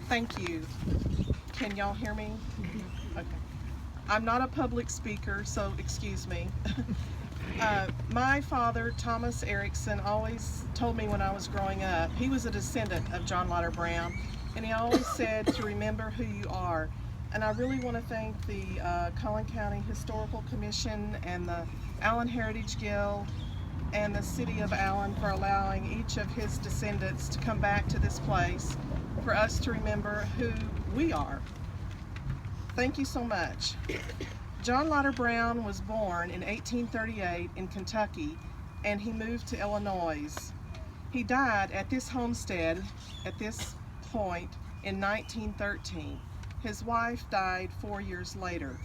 Thank you. Can y'all hear me? Okay. I'm not a public speaker, so excuse me. My father, Thomas Erickson, always told me when I was growing up, he was a descendant of John Lotter Brown, and he always said to remember who you are. And I really want to thank the Collin County Historical Commission and the Allen Heritage Guild and the City of Allen for allowing each of his descendants to come back to this place for us to remember who we are. Thank you so much. John Lotter Brown was born in 1838 in Kentucky, and he moved to Illinois. He died at this homestead at this point in 1913. His wife died 4 years later.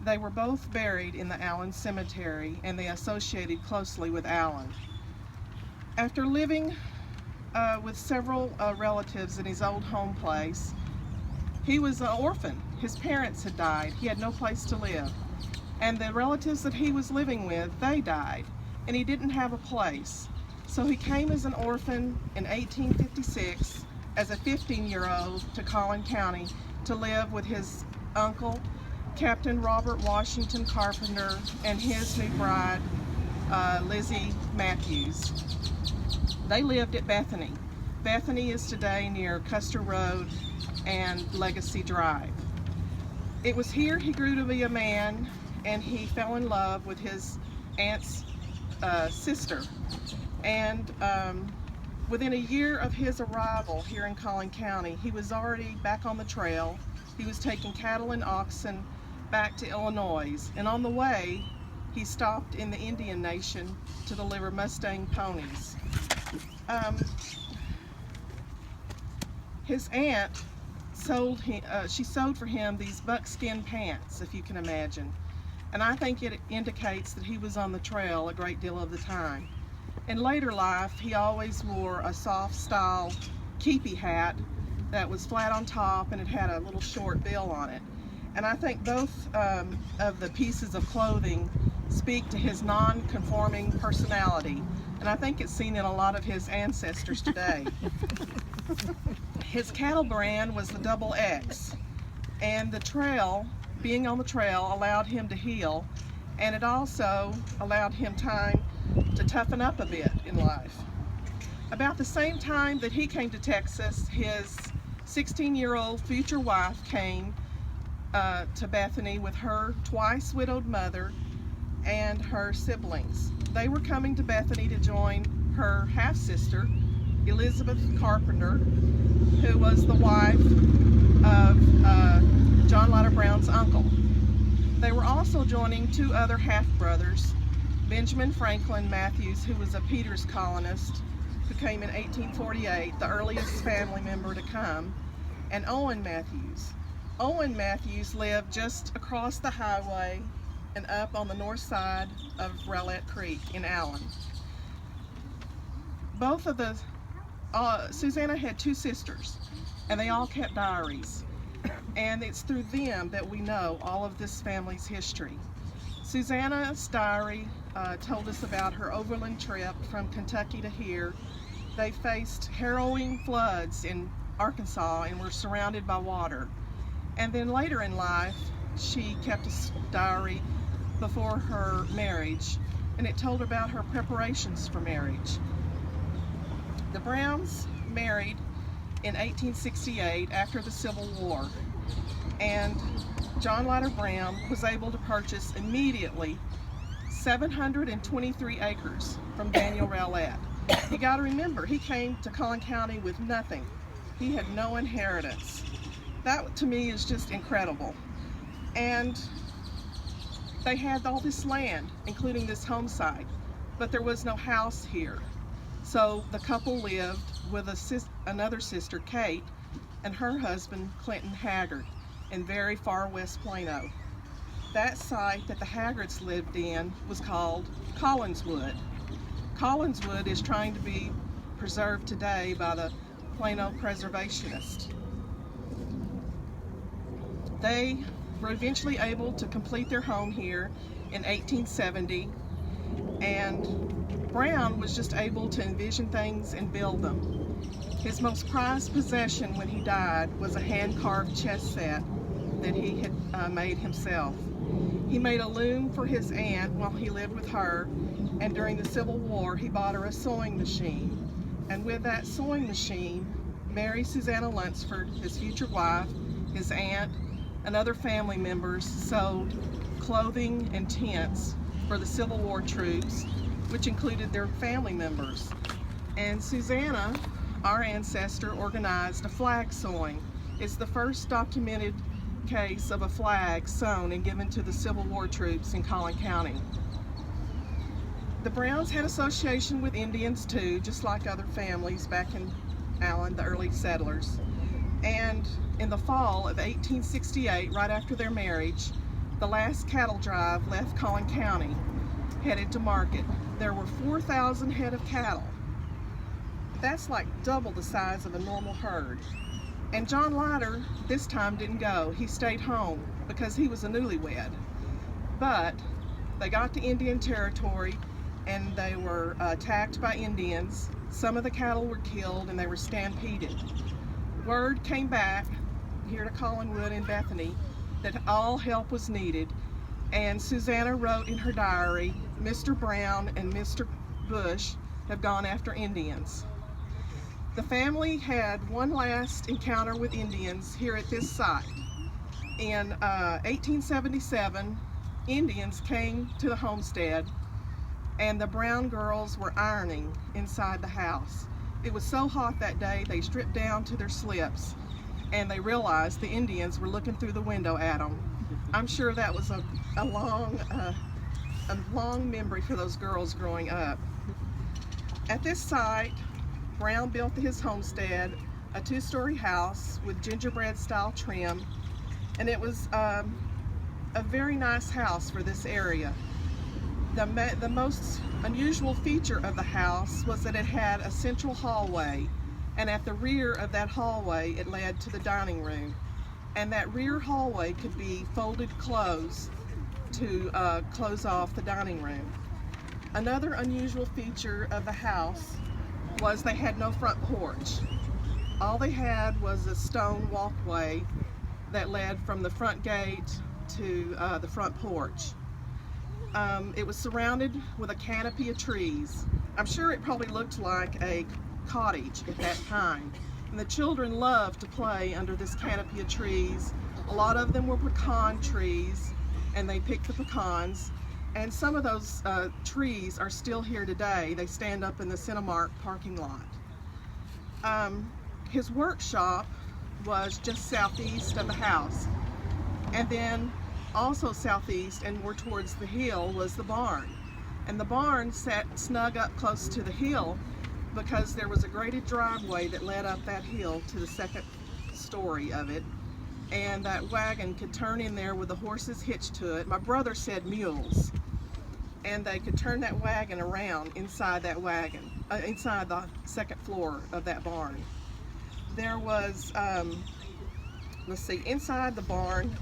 They were both buried in the Allen Cemetery, and they associated closely with Allen. After living with several relatives in his old home place, he was an orphan. His parents had died. He had no place to live. And the relatives that he was living with, they died. And he didn't have a place. So he came as an orphan in 1856 as a 15-year-old to Collin County to live with his uncle, Captain Robert Washington Carpenter, and his new bride, Lizzie Matthews. They lived at Bethany. Bethany is today near Custer Road and Legacy Drive. It was here he grew to be a man, and he fell in love with his aunt's sister. And within a year of his arrival here in Collin County, he was already back on the trail. He was taking cattle and oxen back to Illinois, and on the way he stopped in the Indian Nation to deliver Mustang ponies. His aunt she sewed for him these buckskin pants, if you can imagine, and I think it indicates that he was on the trail a great deal of the time. In later life, he always wore a soft style keepy hat that was flat on top and it had a little short bill on it. And I think both of the pieces of clothing speak to his non-conforming personality, and I think it's seen in a lot of his ancestors today. His cattle brand was the Double X, and the trail, being on the trail, allowed him to heal, and it also allowed him time to toughen up a bit in life. About the same time that he came to Texas, his 16-year-old future wife came to Bethany with her twice widowed mother and her siblings. They were coming to Bethany to join her half-sister, Elizabeth Carpenter, who was the wife of John Lotter Brown's uncle. They were also joining two other half-brothers, Benjamin Franklin Matthews, who was a Peters colonist who came in 1848, the earliest family member to come, and Owen Matthews. Owen Matthews lived just across the highway and up on the north side of Rowlett Creek in Allen. Both of the Susanna had two sisters, and they all kept diaries, and it's through them that we know all of this family's history. Susanna's diary told us about her overland trip from Kentucky to here. They faced harrowing floods in Arkansas and were surrounded by water. And then later in life, she kept a diary before her marriage, and it told about her preparations for marriage. The Browns married in 1868 after the Civil War, and John Lotter Brown was able to purchase immediately 723 acres from Daniel Rowlett. You got to remember, he came to Collin County with nothing. He had no inheritance. That to me is just incredible. And they had all this land, including this home site, but there was no house here. So the couple lived with another sister, Kate, and her husband, Clinton Haggard, in very far west Plano. That site that the Haggards lived in was called Collinswood. Collinswood is trying to be preserved today by the Plano preservationists. They were eventually able to complete their home here in 1870, and Brown was just able to envision things and build them. His most prized possession when he died was a hand-carved chess set that he had made himself. He made a loom for his aunt while he lived with her, and during the Civil War he bought her a sewing machine. And with that sewing machine, Mary Susanna Lunsford, his future wife, his aunt, and other family members sewed clothing and tents for the Civil War troops, which included their family members. And Susanna, our ancestor, organized a flag sewing. It's the first documented case of a flag sewn and given to the Civil War troops in Collin County. The Browns had association with Indians too, just like other families back in Allen, the early settlers. And in the fall of 1868, right after their marriage, the last cattle drive left Collin County, headed to market. There were 4,000 head of cattle. That's like double the size of a normal herd. And John Leiter this time didn't go. He stayed home because he was a newlywed. But they got to Indian territory and they were attacked by Indians. Some of the cattle were killed and they were stampeded. Word came back here to Collinwood and Bethany that all help was needed, and Susanna wrote in her diary, "Mr. Brown and Mr. Bush have gone after Indians." The family had one last encounter with Indians here at this site. In 1877, Indians came to the homestead and the Brown girls were ironing inside the house. It was so hot that day they stripped down to their slips and they realized the Indians were looking through the window at them. I'm sure that was a long memory for those girls growing up. At this site, Brown built his homestead, a 2-story house with gingerbread style trim, and it was a very nice house for this area. The most unusual feature of the house was that it had a central hallway, and at the rear of that hallway it led to the dining room, and that rear hallway could be folded closed to close off the dining room. Another unusual feature of the house was they had no front porch. All they had was a stone walkway that led from the front gate to the front porch. It was surrounded with a canopy of trees. I'm sure it probably looked like a cottage at that time. And the children loved to play under this canopy of trees. A lot of them were pecan trees, and they picked the pecans. And some of those trees are still here today. They stand up in the Cinemark parking lot. His workshop was just southeast of the house. And then also southeast and more towards the hill was the barn. And the barn sat snug up close to the hill because there was a graded driveway that led up that hill to the second story of it. And that wagon could turn in there with the horses hitched to it. My brother said mules. And they could turn that wagon around inside that wagon, inside the second floor of that barn. There was, let's see, inside the barn,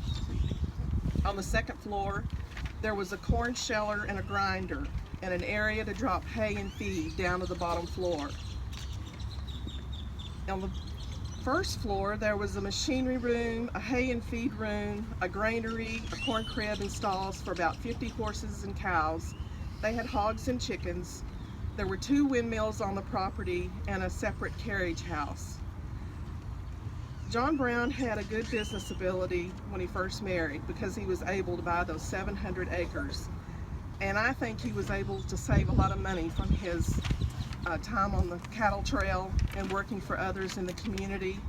on the second floor, there was a corn sheller and a grinder and an area to drop hay and feed down to the bottom floor. On the first floor, there was a machinery room, a hay and feed room, a granary, a corn crib and stalls for about 50 horses and cows. They had hogs and chickens. There were 2 windmills on the property and a separate carriage house. John Brown had a good business ability when he first married because he was able to buy those 700 acres. And I think he was able to save a lot of money from his time on the cattle trail and working for others in the community.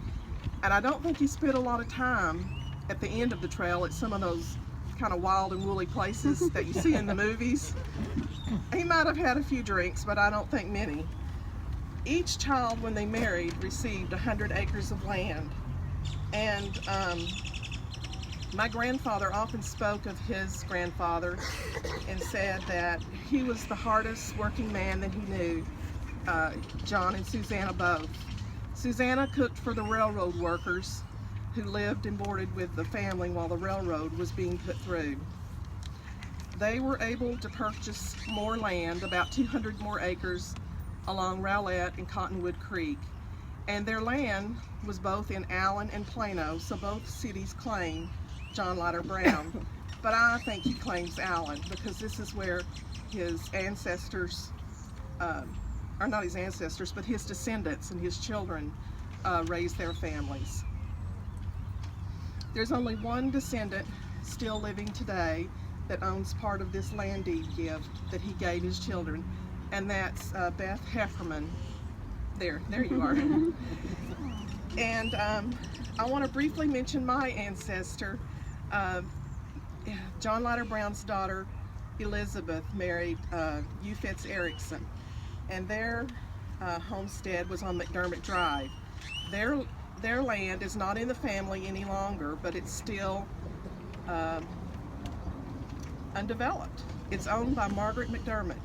And I don't think he spent a lot of time at the end of the trail at some of those kind of wild and woolly places that you see in the movies. He might have had a few drinks, but I don't think many. Each child, when they married, received 100 acres of land. And my grandfather often spoke of his grandfather and said that he was the hardest working man that he knew, John and Susanna both. Susanna cooked for the railroad workers who lived and boarded with the family while the railroad was being put through. They were able to purchase more land, about 200 more acres, along Rowlett and Cottonwood Creek. And their land was both in Allen and Plano, so both cities claim John Leiter Brown. But I think he claims Allen because this is where his ancestors, or not his ancestors, but his descendants and his children raised their families. There's only one descendant still living today that owns part of this land deed gift that he gave his children, and that's Beth Hefferman. There you are. And I want to briefly mention my ancestor. John Leiter Brown's daughter, Elizabeth, married Hugh Fitz Erickson, and their homestead was on McDermott Drive. Their land is not in the family any longer, but it's still undeveloped. It's owned by Margaret McDermott.